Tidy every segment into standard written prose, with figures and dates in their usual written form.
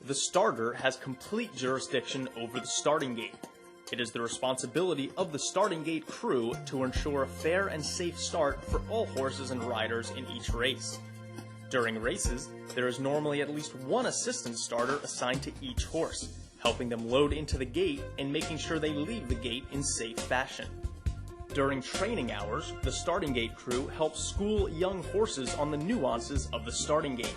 the starter has complete jurisdiction over the starting gate. It is the responsibility of the starting gate crew to ensure a fair and safe start for all horses and riders in each race. During races, there is normally at least one assistant starter assigned to each horse, helping them load into the gate and making sure they leave the gate in safe fashion. During training hours, the starting gate crew helps school young horses on the nuances of the starting gate.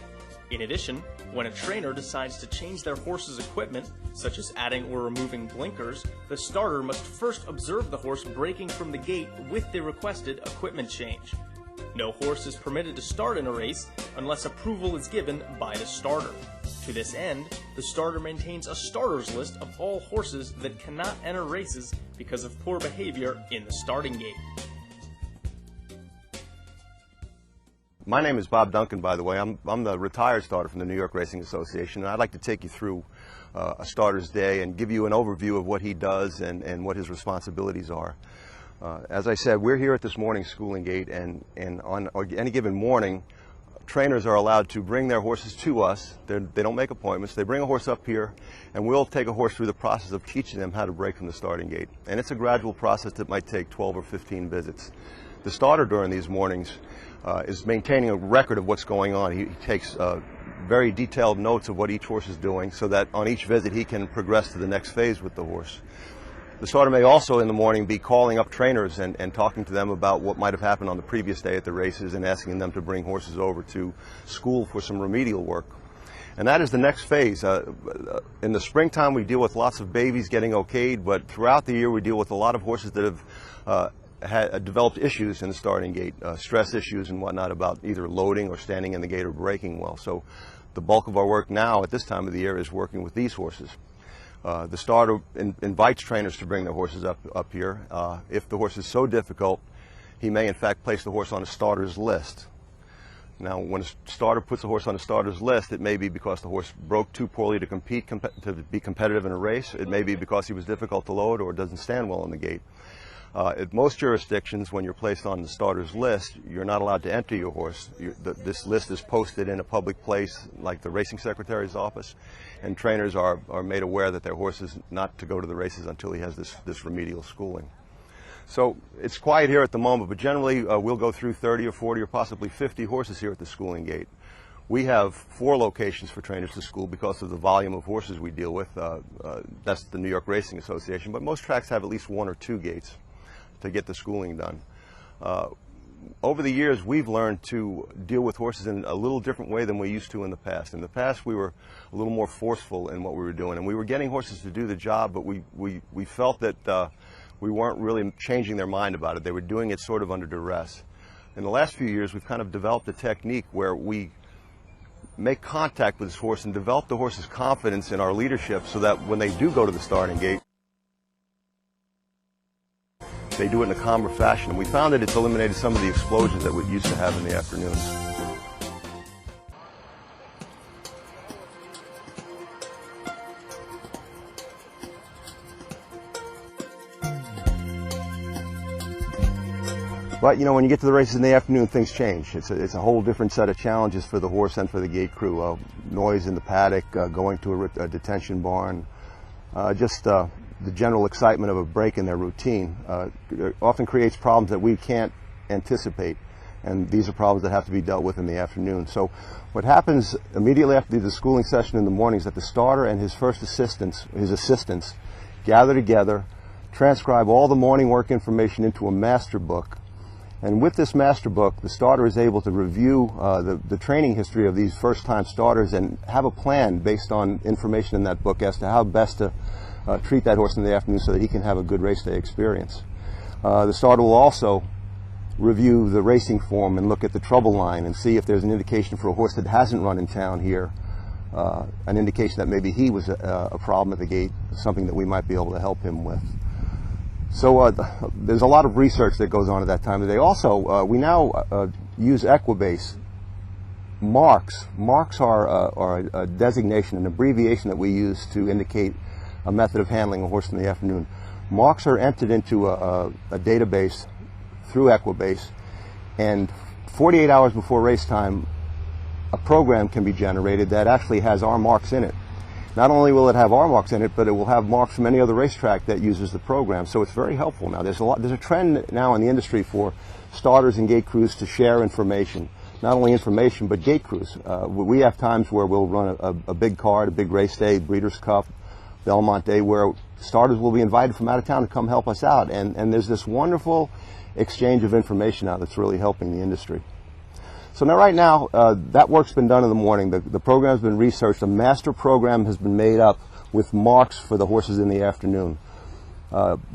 In addition, when a trainer decides to change their horse's equipment, such as adding or removing blinkers, the starter must first observe the horse breaking from the gate with the requested equipment change. No horse is permitted to start in a race unless approval is given by the starter. To this end, the starter maintains a starters list of all horses that cannot enter races because of poor behavior in the starting gate. My name is Bob Duncan, by the way. I'm the retired starter from the New York Racing Association, and I'd like to take you through a starter's day and give you an overview of what he does and what his responsibilities are. As I said, we're here at this morning schooling gate, and on any given morning, trainers are allowed to bring their horses to us. They don't make appointments. They bring a horse up here, and we'll take a horse through the process of teaching them how to break from the starting gate. And it's a gradual process that might take 12 or 15 visits. The starter during these mornings is maintaining a record of what's going on. He takes very detailed notes of what each horse is doing so that on each visit he can progress to the next phase with the horse. The starter may also in the morning be calling up trainers and talking to them about what might have happened on the previous day at the races and asking them to bring horses over to school for some remedial work. And that is the next phase. In the springtime we deal with lots of babies getting okayed, but throughout the year we deal with a lot of horses that have had developed issues in the starting gate, stress issues and whatnot about either loading or standing in the gate or braking well. So the bulk of our work now at this time of the year is working with these horses. The starter invites trainers to bring their horses up here. If the horse is so difficult, he may in fact place the horse on a starter's list. Now, when a starter puts a horse on a starter's list, it may be because the horse broke too poorly to to be competitive in a race. It may be because he was difficult to load or doesn't stand well in the gate. At most jurisdictions, when you're placed on the starter's list, you're not allowed to enter your horse. This list is posted in a public place like the racing secretary's office, and trainers are made aware that their horse is not to go to the races until he has this remedial schooling. So it's quiet here at the moment, but generally we'll go through 30 or 40 or possibly 50 horses here at the schooling gate. We have 4 locations for trainers to school because of the volume of horses we deal with. That's the New York Racing Association, but most tracks have at least 1 or 2 gates to get the schooling done. Over the years, we've learned to deal with horses in a little different way than we used to in the past. In the past, we were a little more forceful in what we were doing, and we were getting horses to do the job, but we felt that we weren't really changing their mind about it. They were doing it sort of under duress. In the last few years, we've kind of developed a technique where we make contact with this horse and develop the horse's confidence in our leadership so that when they do go to the starting gate, they do it in a calmer fashion. And we found that it's eliminated some of the explosions that we used to have in the afternoons. But, you know, when you get to the races in the afternoon, things change. It's a whole different set of challenges for the horse and for the gate crew. Noise in the paddock, going to a detention barn, the general excitement of a break in their routine often creates problems that we can't anticipate, and these are problems that have to be dealt with in the afternoon. So what happens immediately after the schooling session in the morning is that the starter and his assistants gather together, transcribe all the morning work information into a master book, and with this master book the starter is able to review the training history of these first-time starters and have a plan based on information in that book as to how best to treat that horse in the afternoon so that he can have a good race day experience. The starter will also review the racing form and look at the trouble line and see if there's an indication for a horse that hasn't run in town here, an indication that maybe he was a problem at the gate, something that we might be able to help him with. So there's a lot of research that goes on at that time of day. Also, we now use Equibase. Marks are a designation, an abbreviation that we use to indicate a method of handling a horse in the afternoon. Marks are entered into a database through Equibase, and 48 hours before race time, a program can be generated that actually has our marks in it. Not only will it have our marks in it, but it will have marks from any other racetrack that uses the program. So it's very helpful now. There's a trend now in the industry for starters and gate crews to share information. Not only information, but gate crews. We have times where we'll run a big card, a big race day, Breeders' Cup, Belmont Day, where starters will be invited from out of town to come help us out. And there's this wonderful exchange of information now that's really helping the industry. So now, right now, that work's been done in the morning. The program's been researched. A master program has been made up with marks for the horses in the afternoon.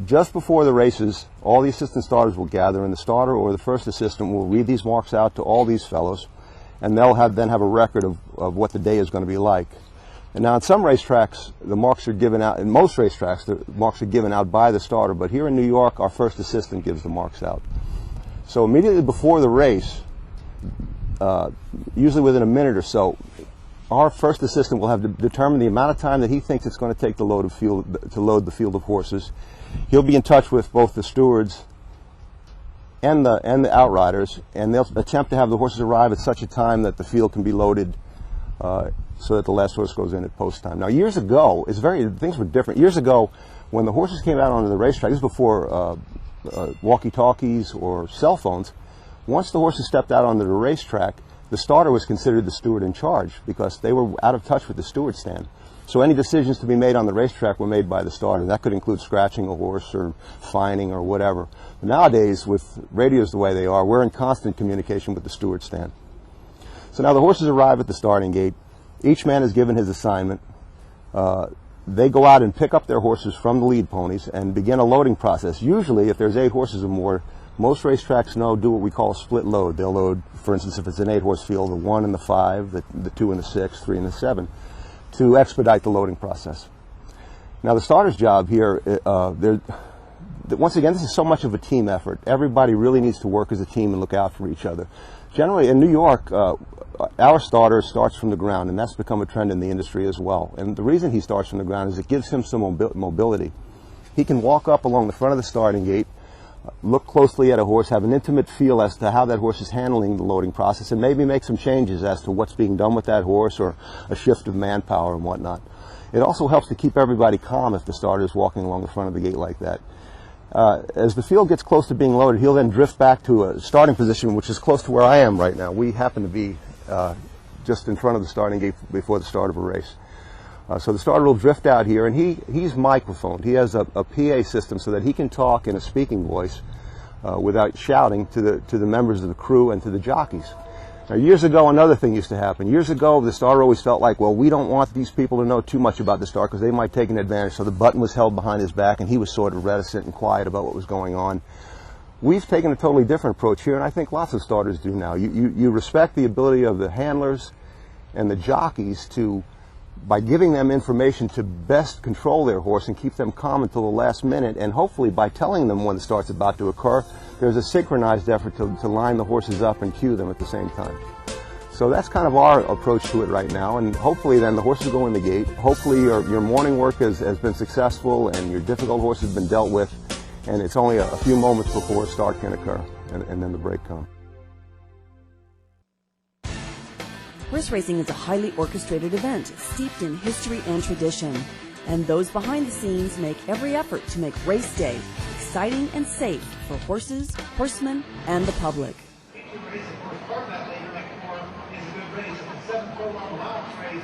Just before the races, all the assistant starters will gather, and the starter or the first assistant will read these marks out to all these fellows, and they'll then have a record of what the day is going to be like. And now, in some racetracks, the marks are given out. In most racetracks, the marks are given out by the starter, but here in New York, our first assistant gives the marks out. So immediately before the race, usually within a minute or so, our first assistant will have to determine the amount of time that he thinks it's going to take to load the field of horses. He'll be in touch with both the stewards and the outriders, and they'll attempt to have the horses arrive at such a time that the field can be loaded so that the last horse goes in at post time. Now, years ago, things were different. Years ago, when the horses came out onto the racetrack, this was before walkie-talkies or cell phones. Once the horses stepped out onto the racetrack, the starter was considered the steward in charge because they were out of touch with the steward stand. So any decisions to be made on the racetrack were made by the starter. That could include scratching a horse or fining or whatever. But nowadays, with radios the way they are, we're in constant communication with the steward stand. So now the horses arrive at the starting gate. Each man is given his assignment. They go out and pick up their horses from the lead ponies and begin a loading process. Usually, if there's 8 horses or more, most racetracks do what we call a split load. They'll load, for instance, if it's an 8-horse field, the 1 and the 5, the 2 and the 6, 3 and the 7, to expedite the loading process. Now, the starter's job here, once again, this is so much of a team effort. Everybody really needs to work as a team and look out for each other. Generally, in New York, our starter starts from the ground, and that's become a trend in the industry as well. And the reason he starts from the ground is it gives him some mobility. He can walk up along the front of the starting gate, look closely at a horse, have an intimate feel as to how that horse is handling the loading process, and maybe make some changes as to what's being done with that horse or a shift of manpower and whatnot. It also helps to keep everybody calm if the starter is walking along the front of the gate like that. As the field gets close to being loaded, he'll then drift back to a starting position, which is close to where I am right now. We happen to be just in front of the starting gate before the start of a race. So the starter will drift out here, and he's microphoned. He has a PA system so that he can talk in a speaking voice without shouting to the members of the crew and to the jockeys. Now, years ago, another thing used to happen. Years ago, the starter always felt like, well, we don't want these people to know too much about the start because they might take an advantage. So the button was held behind his back, and he was sort of reticent and quiet about what was going on. We've taken a totally different approach here, and I think lots of starters do now. You respect the ability of the handlers and the jockeys to, by giving them information to best control their horse and keep them calm until the last minute, and hopefully by telling them when the start's about to occur, there's a synchronized effort to line the horses up and cue them at the same time. So that's kind of our approach to it right now, and hopefully then the horses go in the gate. Hopefully your morning work has been successful and your difficult horse has been dealt with, and it's only a few moments before a start can occur, and then the break comes. Horse racing is a highly orchestrated event, steeped in history and tradition. And those behind the scenes make every effort to make race day exciting and safe for horses, horsemen, and the public. Feature race, of course, part of that later, that is a good race. It's a 7 furlong box race.